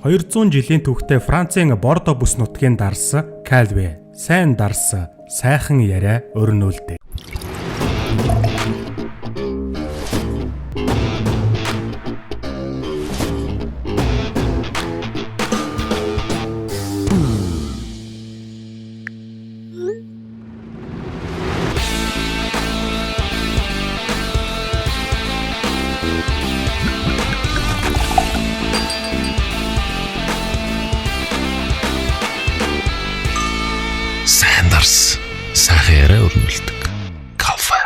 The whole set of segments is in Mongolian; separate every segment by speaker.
Speaker 1: 200 жилийн түүхтэй Францын Бордо бүс нутгийн дарс Кальве сайн дарс сайхан яриа өрнүүлдэг.
Speaker 2: Сайхан яриа өрнүүлдэг. Кафе.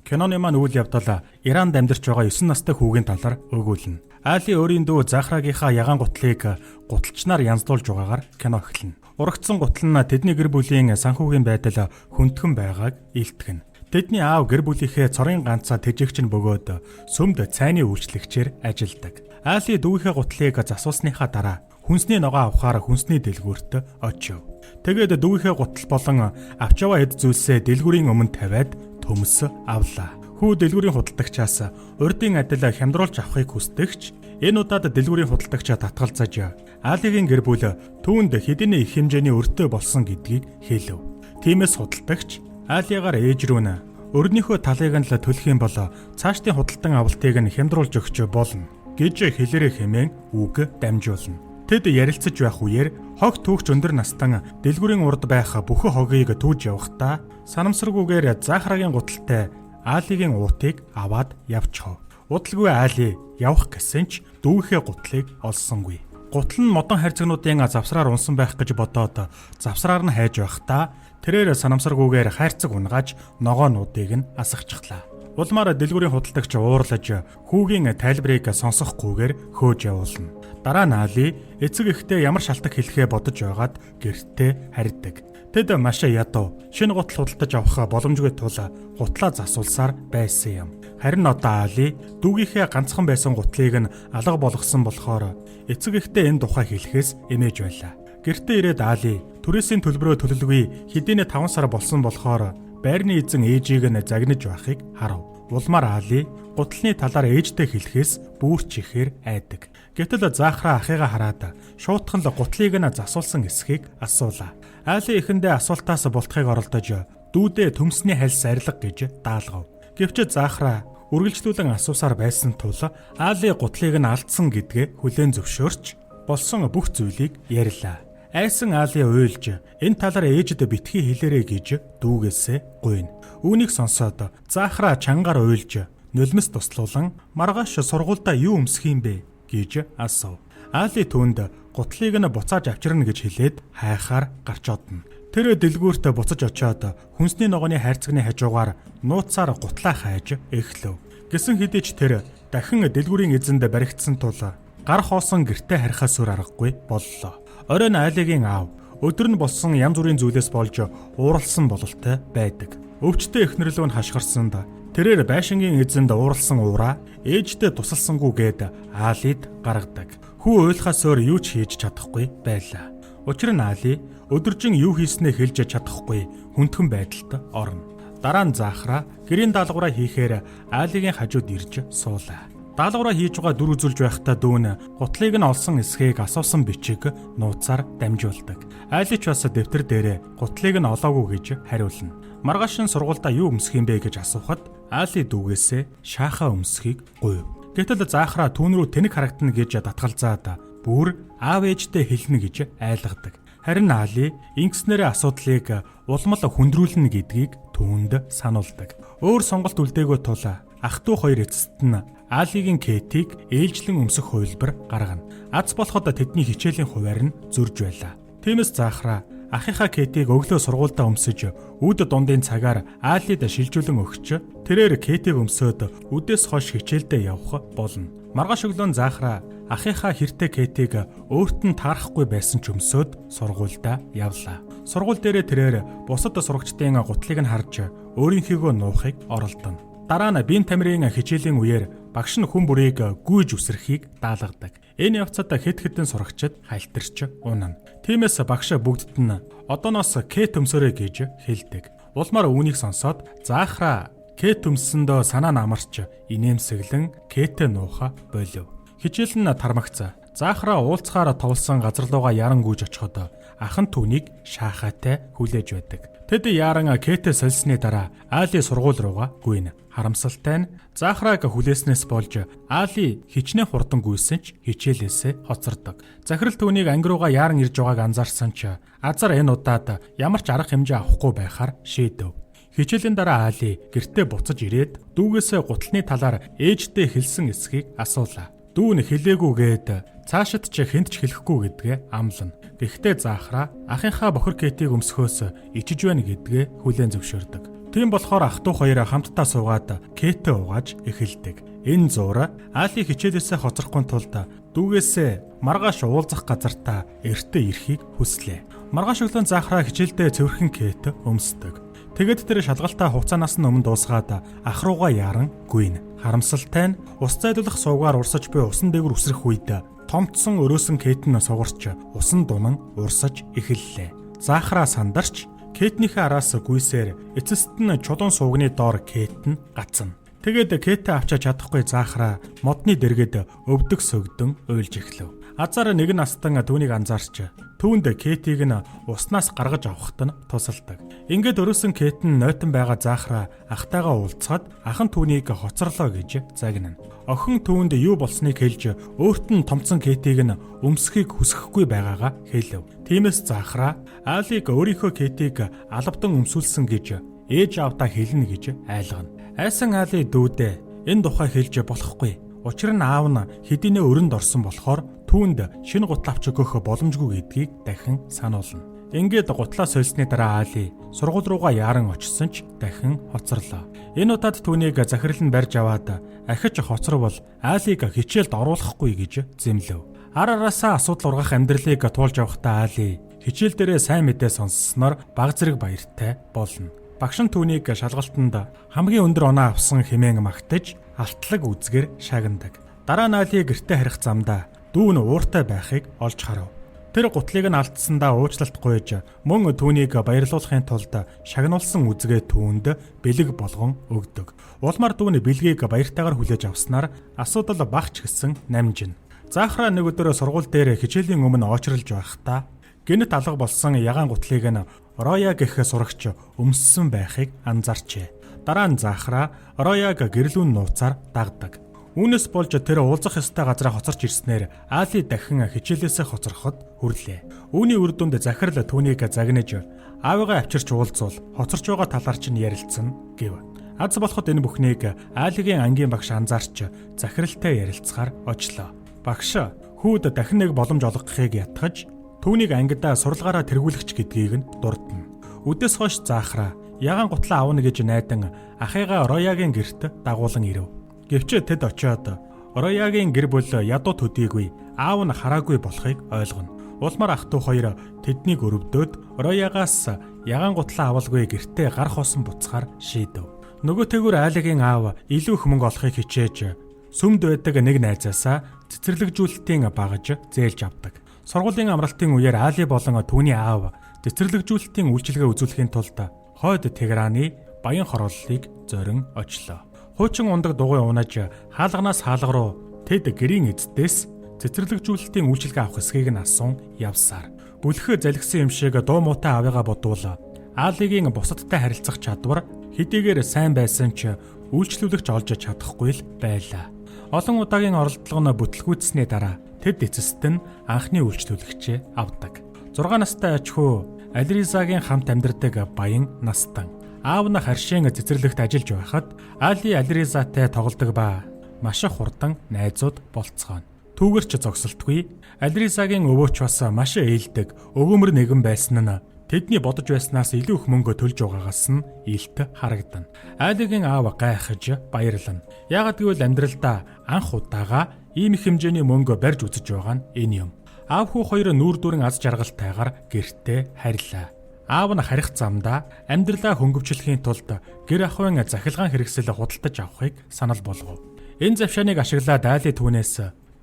Speaker 1: Киноны маань үйл явдал Иранд амьдарч байгаа 9 настай хүүгийн талаар өгүүлнэ. Али өөрийн дүү Захрагийнхаа ягаан гутлыг гуталчнаар янздуулж байгаагаар кино эхэлнэ. Урагдсан гутал нь тэдний гэр бүлийн санхүүгийн байдал хүндхэн байгааг илтгэнэ. Тэдний аав гэр бүлийнхээ цорын ганцаа тэжээгч нь бөгөөд сүмд цайны үйлчлэгчээр ажилладаг. Али дүүхээ гутлыг засуулсныхаа дараа хүнсний ногоо авахаар хүнсний дэлгүүрт очив. Тэгээд дүүхээ гутал болон авч яваа эд зүйлсээ дэлгүүрийн өмнө тавиад төмс авлаа. Хүү дэлгүүрийн худалдагчаас урдын адил хямдруулж авахыг хүсдэгч энэ удаад дэлгүүрийн худалдагч татгалзаж Алигийн гэр бүл түүнд хэдийнэ их хэмжээний өртөө болсон гэдгийг хэлв. Тиймээс худалдагч Алигаар ээж рүү нь өрнийхөө талыг нь л төлөх юм бол цаашдын худалдан авалтыг нь хямдруулж өгч болно гэж хэлээрээ хэмээн үг дамжуулна. Тэд ярилцаж байх үеэр хог түүхч өндөр настан дэлгүүрийн урд байх бүхэн хогийг түүж явахдаа санамсаргүйгээр Захрагийн гуталтай Алигийн уутыг аваад явчихв. Удалгүй Али явах гэсэн ч дүүхээ гутлыг олсонгүй. Гутал нь модон хайрцагнуудын завсраар унсан байх гэж бодоод завсраар нь хайж байхдаа тэрээр санамсаргүйгээр хайрцаг унгааж ногоонуудыг нь асгачихлаа. Улмаар дэлгүүрийн худалдагч уурлаж хүүгийн тайлбарыг сонсохгүйгээр хөөж явуулна. Дараа нь Али эцэг эхтэй ямар шалтак хэлэхээ бодож байгаад гэртээ харьдаг. Тэд маш ядуу шинэ гутал худалдаж авах боломжгүй тул гутлаа засуулсаар байсан юм. Харин одоо Али дүүгийнхээ ганцхан байсан гутлыг нь алга болгосон болохоор эцэг эхтэй энэ тухай хэлэхээс эмээж байлаа. Гэртээ ирээд Али түрээсийн төлбөрөө төлөлгүй хэдийнэ 5 сар болсон болохоор байрны эзэн ээжийг нь загнаж байхыг харав. Улмаар Али гутлын талаар ээжтэй хэлэхээс бүрч ихээр айдаг. Гэтэл Захра ахыгаа хараад шуутхан л гутлыг нь засуулсан эсхийг асуулаа. Али эхэндээ асуултаас бултахыг оролдож дүүдээ төмсний хальс арилга гэж даалгав. Гэвч Захра үргэлжлүүлэн асуусаар байсан тул Али гутлыг нь алдсан гэдгээ хүлээн зөвшөөрч болсон бүх зүйлийг ярьлаа. Айсан Али уйлж энэ талаар ээжэд битгий хэлээрэй гэж дүүгээсээ гуйна. Үүнийг сонсоод Захра чангаар уйлж нулимс туслуулан маргааш сургуультай юу өмсөх юм бэ гэж асуув. Али түүнд гутлыг нь буцааж авчирна гэж хэлээд хайхаар гарч одно. Тэр дэлгүүрт буцаж очиод хүнсний ногооны хайрцагны хажуугаар нууцаар гутлаа хайж эхлэв. Гэсэн хэдий ч тэр дахин дэлгүүрийн эзэнд баригдсан тул гар хоосон гэртээ харихаас өөр аргагүй боллоо. Оройн Алигийн аав өдөр нь болсон янз бүрийн зүйлээс болж ууралсан бололтой байдаг. Өвчтөе эхнэр лөө хашгирсанд тэрээр байшингийн эзэнд ууралсан уураа ээжтэй тусалсангүйгээд Алид гаргадаг. Хүү уйлахаас өөр юу ч хийж чадахгүй байлаа. Учир нь Али өдөржин юу хийснээ хэлж чадахгүй хүндхэн байдалд орно. Дараа нь Захра гэрийн даалгавраа хийхээр Алигийн хажууд ирж суулаа. Даалгавраа хийж байгаа дүр үзүүлж байхдаа дүүн гутлыг нь олсон эсхийг асуусан бичиг нууцаар дамжуулдаг. Али ч бас дэвтэр дээрээ гутлыг нь олоогүй гэж хариулна. Маргааш нь сургуультай юу өмсөх юм бэ гэж асуухад Али дүүгээсээ шаахаа өмсөхийг гуйв. Гэтэл Захра түүн рүү тэнэг харагдана гэж татгалзаад бүр аав ээжтэй хэлнэ гэж айлгадаг. Харин Али ингэснээрээ асуудлыг улмал хүндрүүлнэ гэдгийг түүнд сануулдаг. Өөр сонголт үлдээгөө тул ах トゥ хоёр эцэст нь Алигийн Кетийг ээлжлэн өмсөх хувилбар гаргана. Аз болоход тэдний хичээлийн хуваар нь зөрж байлаа. Тиймээс Захра ахыхаа Кетийг өглөө сургуультай өмсөж үд дундын цагаар Алид шилжүүлэн өгч тэрээр Кетийг өмсөөд үдээс хойш хичээлдээ явах болно. Маргааш өглөө Захра ахыхаа хэртэй Кетийг өөрт нь таарахгүй байсан ч өмсөөд сургуультай явлаа. Сургууль дээрээ тэрээр бусад сурагчдын гутлыг нь харж өөрийнхөө нуухыг оролдоно. Дараа нь биеийн тамирын хичээлийн үеэр багш нь хүн бүрийг гүйж үсрэхийг даалгадаг. Энэ явцад хэд хэдэн сурагчид хайлтарч унана. Тиймээс багш бүгдд нь одооноос К төмсөрөө гэж хэлдэг. Улмаар үүнийг сонсоод заахра Кэт төмссөндөө санаа намарч инээмсэглэн Кэтэ нууха болив. Хичээл нь тармагцаа. Заахра уулзахаар товлсон газар руугаа яран гүйж очиход ахын түүнийг шаахаатай хүлээж байдаг. Тэд яран Кэтэ сольсны дараа Али сургууль руугаа гүйнэ. Харамсалтай нь Заахраг хүлээснээс болж Али хичнээн хурдан гүйсэн ч хичээлээсээ хоцордог. Захирал түүнийг анги руугаа яран ирж байгааг анзаарсан ч Азар энэ удаад ямар ч арга хэмжээ авахгүй байхаар шийдэв. Хичээлийн дараа Али гэртээ буцаж ирээд дүүгээсээ гутлын талаар ээжтэй хэлсэн эсхийг асуулаа. Дүү нь хэлээгүйгээд цаашид ч хэнд ч хэлэхгүй гэдгээ амлана. Гэхдээ Заахра ахынхаа бохир Кэтийг өмсөхөөс ичиж байна гэдгээ хүлээн зөвшөөрдөг. Тийм болохоор ах トゥ хоёроо хамтдаа суугаад Кэтэ угааж эхэлдэг. Энэ зуур Али хичээлээсээ хоцрохгүй тулд дүүгээсээ маргааш уулзах газартаа эртээ ирэхийг хүслээ. Маргааш өглөө Заахра хичээлдээ цэвэрхэн Кэтэ өмсдөг. Тэгэд тэр шалгалтаа хугацаанаас нь өмнө дуусгаад ах руугаа яран гүйнэ. Харамсалтай нь ус зайлуулах сувгаар урсаж буй усан дээгүр үсрэх үед томтсон өрөөсөн Кэт нь сугарч усан дунан урсаж эхэллээ. Заахра сандарч Кэтнийхээ араас гүйсээр эцэст нь чулуун суугны доор Кэт нь гацна. Тэгээд Кэтэ авчиж чадахгүй Заахра модны дэргэд өвдөг сөгдөн уйлж эхлэв. Азар нэг настан түүнийг анзаарч түүнд Кэтийг нь уснаас гаргаж авахт нь тусалдаг. Ингээд өрөөсөн Кэт нь нойтон байгаа Заахра ахтайгаа уулзахад ах нь түүнийг хоцорлоо гэж загнана. Охин түүнд юу болсныг хэлж өөрт нь томцсон Кэтийг нь өмсөхийг хүсэхгүй байгаагаа хэлв. Тиймээс Заахра Алиг өөрийнхөө Кэтийг албадан өмсүүлсэн гэж ээж аавдаа хэлнэ гэж айлгана. Айсан Али дүүдээ энэ тухай хэлж болохгүй. Учир нь аав нь хэдийнэ өрөнд орсон болохоор түүнд шинэ гутал авч өгөх боломжгүй гэдгийг дахин сануулна. Ингээд гутлаа сольсны дараа Али сургууль руугаа яран очсон ч дахин хоцорлоо. Энэ удаад түүнийг захирал нь барьж аваад ахиж хоцорвол Алиг хичээлд оруулахгүй гэж зэмлэв. Ар араасаа асуудал ургах амьдралыг туулж явахдаа Али хичээл дээрээ сайн мэдээ сонссноор баг зэрэг баяртай болно. Багш нь түүнийг шалгалтанд хамгийн өндөр оноо авсан хэмээн магтаж алтлаг үзгээр шагнадаг. Дараа нь Али гэртээ харих замдаа дүү нь ууртай байхыг олж харав. Тэр гутлыг нь алдсандаа уучлалт гуйж мөн түүнийг баярлуулахын тулд шагнуулсан үзгээ түүнд бэлэг болгон өгдөг. Улмаар дүү нь бэлгийг баяртайгаар хүлээж авснаар асуудал багч гисэн намжина. Заахра нэг өдөр сургууль дээр хичээлийн өмнө очролж байхдаа гэнэт алга болсон ягаан гутлыг нь Роя гэх сурагч өмссөн байхыг анзаарчээ. Дараа нь Заахра Рояг гэрлүүн нууцаар дагдаг. Үүнээс болж тэр уулзах ёстой газараа хоцорч ирснээр Али дахин хичээлээсээ хоцороход хүрлээ. Үүний үр дүнд захирал түүнийг загнаж аавыгаа авчирч уулзвал хоцорч байгаа талаар чинь ярилцсан гэв. Аз болоход энэ бүхнийг Алигийн ангийн багш анзаарч захиралтай ярилцахаар очлоо. Багш хүүд дахин нэг боломж олгохыг ятгахж түүнийг ангидаа сурлагаараа тэргүүлэгч гэдгийг нь дурдна. Үдээс хойш Заахра ягаан гутлаа авна гэж найдан ахыгаа Роягийн гэрт дагуулan ирэв. Гэвч тэд очиод Роягийн гэр бүл ядуу төдийгүй аав нь хараагүй болохыг ойлгоно. Улмаар ах トゥ хоёр тэднийг өрөвдөөд Роягаас ягаан гутлаа авалгүй гэртээ гарах усан буцахаар шийдэв. Нөгөөтэйгүр Алигийн аав илүү их мөнгө олохыг хичээж сүмд байдаг нэг найзаасаа цэцэрлэгжүүлэлтийн багаж зээлж авдаг. Сургуулийн амралтын үеэр Али болон түүний аав цэцэрлэгжүүлэлтийн үйлчилгээ үзүүлэхийн тулд хойд Тегераны баян хорооллыг зорин очлоо. Хуучин ундаг дугуй унаж хаалганаас хаалга руу тэд гэрийн эздээс цэцэрлэгжүүлэлтийн үйлчилгээ авах эсхийг нь асуун явсаар бүлэхээ залгисан юм шиг дуу муутай авыгаа бодвол Алигийн бусадтай харилцах чадвар хэдийгээр сайн байсан ч үйлчлүүлэгч олж чадахгүй л байлаа. Олон удаагийн оролдлого нь бүтлгүүцсний дараа тэд эцэст нь анхны үйлчлүүлэгчээ авдаг. 6 настай аж хүү Алиризагийн хамт амьдардаг баян настан. Аав нь харшийн цэцэрлэгт ажиллаж байхад Али Алиризатай тоглодог ба маш их хурдан найзууд болцгооно. Түүгэрч зогсолтгүй Алиризагийн өвөөч бас маш ээлдэг өгөөмөр нэгэн байсан нь тэдний бодож байснаас илүү их мөнгө төлж байгаагаас нь илт харагдана. Алигийн аав гайхаж баярлана. Яагад гэвэл амьдралдаа анх удаага ийм их хэмжээний мөнгө барьж үзэж байгаа нь энэ юм. Аав хүү хоёр нүүр дүрэн аз жаргалтайгаар гэртээ харьлаа. Аав нь харих замдаа амьдралаа хөнгөвчлөхийн тулд гэр ахуйн захилгаан хэрэгсэл худалдаж авахыг санал болгов. Энэ завшааныг ашиглаад Али түүнээс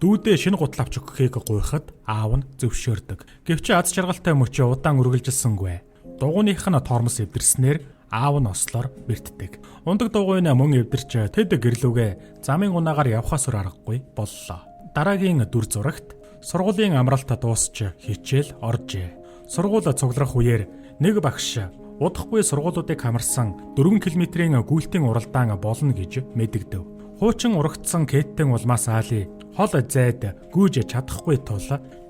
Speaker 1: дүүдээ шинэ гутал авч өгөхийг гуйхад аав нь зөвшөөрдөг. Гэвч аз жаргалтай мөчөө удаан үргэлжилсэнгүй. Дугуйных нь тормос эвдэрснээр аав нь ослоор бэртдэг. Ундаг дугуйн мөн эвдэрч тэд гэрлүүгээ замын унаагаар явхаас өөр аргагүй боллоо. Дараагийн дүр зурагт сургуулийн амралт дуусч хичээл оржээ. Сургууль цугларах үеэр нэг багш удахгүй сургуулиудыг хамарсан 4 км-ийн гүйлтийн уралдаан болно гэж мэдэгдэв. Хуучин урагдсан Кэттэн улмаас Али хол зайд гүйж чадахгүй тул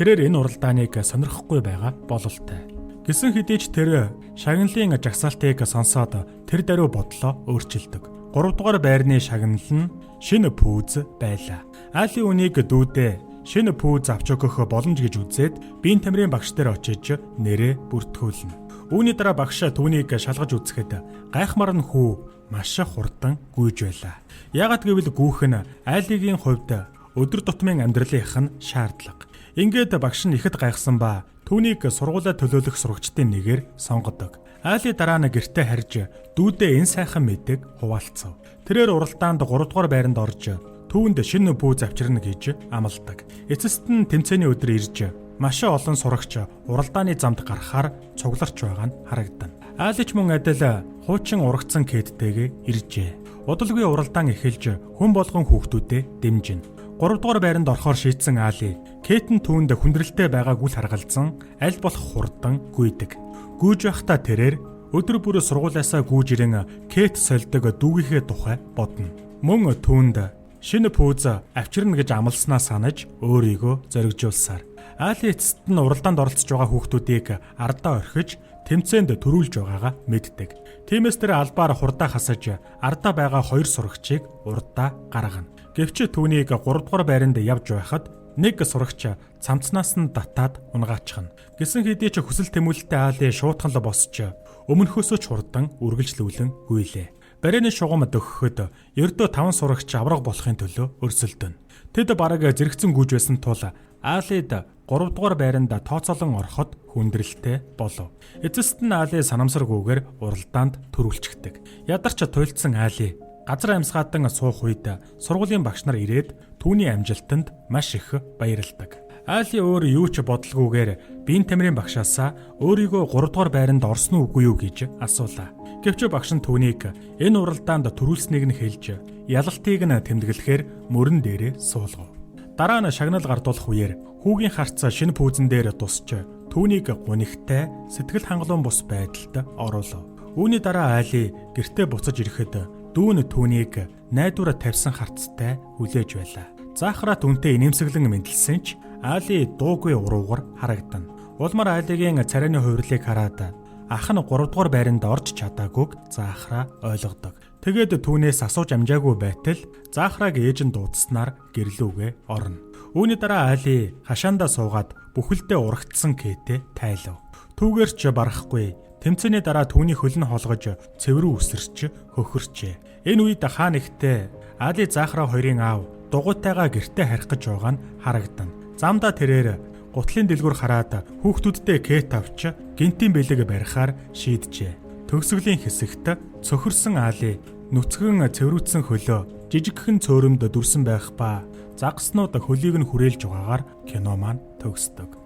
Speaker 1: тэрээр энэ уралдааныг сонирхгүй байгаа бололтой. Гэсэн хэдий ч тэр шагналын жагсаалтыг сонсоод тэр даруй бодлоо өөрчилдөг. 3 дугаар байрны шагнал нь шинэ пүүз байлаа. Али үнийг дүүдээ шинэ пүүз авч өгөх боломж гэж үзээд биеийн тамирын багш дээр очиж нэрээ бүртгүүлнэ. Үүний дараа багш түүнийг шалгаж үзэхэд гайхмаар нь хүү маш хурдан гүйж байлаа. Яагад гэвэл гүүх нь Алигийн хувьд өдөр тутмын амьдралынх нь шаардлага. Ингээд багш нь ихэд гайхсан ба түүнийг сургуулаа төлөөлөх сурагчдын нэгээр сонгодог. Али дараа нь гэртээ харж дүүдээ энэ сайхан мэдэг хуваалцав. Тэрээр уралдаанд 3 дугаар байранд орж түүнд шинэ пүүз авчирна гэж амладаг. Эцэст нь тэмцээний өдөр ирж маш олон сурагч уралдааны замд гарахаар цугларч байгаа нь харагдана. Алич мөн адил хуучин урагдсан Кэттэйгээ иржээ. Удалгүй уралдаан эхэлж хүн болгон хүүхдүүдэд дэмжинэ. 3 дугаар байранд орохоор шийдсэн Али Кэттэн түүнд хүндрэлтэй байгааг үл харгалзан аль болох хурдан гүйдэг. Гүйж байхдаа тэрээр өдөр бүр сургуулиасаа гүйж ирэн Кэт сольдог дүүгийнхээ тухай бодно. Мөн түүнд шинэ пүүз авчирна гэж амласнаа санаж өөрийгөө зоригжуулсаар Али эцэст нь уралдаанд оролцож байгаа хүүхдүүдийг ардаа орхиж тэмцээнд төрүүлж байгаагаа мэддэг. Тиймээс тэр албаар хурдаа хасаж ардаа байгаа 2 сурагчийг урдаа гаргана. Гэвч түүнийг 3 дугаар байранд явж байхад нэг сурагч цамцнаас нь татаад унгаачихна. Гэсэн хэдий ч хүсэл тэмүүлэлтэй Али шуутган л босч өмнөхөөсөө ч хурдан үргэлжлүүлэн гүйлээ. Барины шугам дөхөхөд ердөө 5 сурагч авраг болохын төлөө өрсөлдөнө. Тэд бараг зэрэгцэн гүйж байсан тул Алид 3 дугаар байранд тооцоолон ороход хүндрэлтэй болов. Эцэст нь Али санамсаргүйгээр уралдаанд төрүүлчихдэг. Ядарч туйлдсан Али газар амьсгаадан суух үед сургуулийн багш нар ирээд түүний амжилтанд маш их баярлдаг. Али өөр юу ч бодлогүйгээр биеийн тамирын багшаасаа өөрийгөө 3 дугаар байранд орсон үгүй юу гэж асуулаа. Гэвч багш нь түүнийг энэ уралдаанд төрүүлснийг нь хэлж ялалтыг нь тэмдэглэхээр мөрөн дээрээ суулгав. Дараа нь шагнал гардуулах үеэр хүүгийн харц шинэ пүүзэн дээр тусч түүнийг гунигтай сэтгэл хангалуун бус байдалд оруулав. Үүний дараа Али гэртээ буцаж ирэхэд дүү нь түүнийг найдвараа тавьсан харцтай хүлээж байлаа. Заахраа түүнтэй инээмсэглэн мэдлсэн ч Али дуугүй уруугар харагдана. Улмаар Алигийн царайны хувирлыг хараад ах нь 3 дугаар байранд орж чадаагүйг Заахраа ойлгодог. Тэгээд түүнээс асууж амжаагүй байтал Заахрааг ээж нь дуудснаар гэрлүүгээ орно. Үүний дараа Али хашаандаа суугаад бүхэлдээ урагдсан Кэтэ тайлав. Түүгээр ч барахгүй. Тэмцээний дараа түүний хөлн холгож цэврүү үсэрч хөхөрчээ. Энэ үед хаан ихтэй Али Заахраа хоёрын аав дугуйтайгаа гэртээ харих гэж байгаа нь харагдана. Замдаа тэрээр гутлын дэлгүүр хараад хүүхдүүдтэй Кэт авч гинтийн бэлэг барихаар шийджээ. Төгсгөлийн хэсэгт цөхөрсөн Али нүцгэн цэврүүцсэн хөлөө жижигхэн цөөрөмд дүрсэн байх ба загаснууд хөлийг нь хүрээлж байгаагаар кино маань төгсдөг.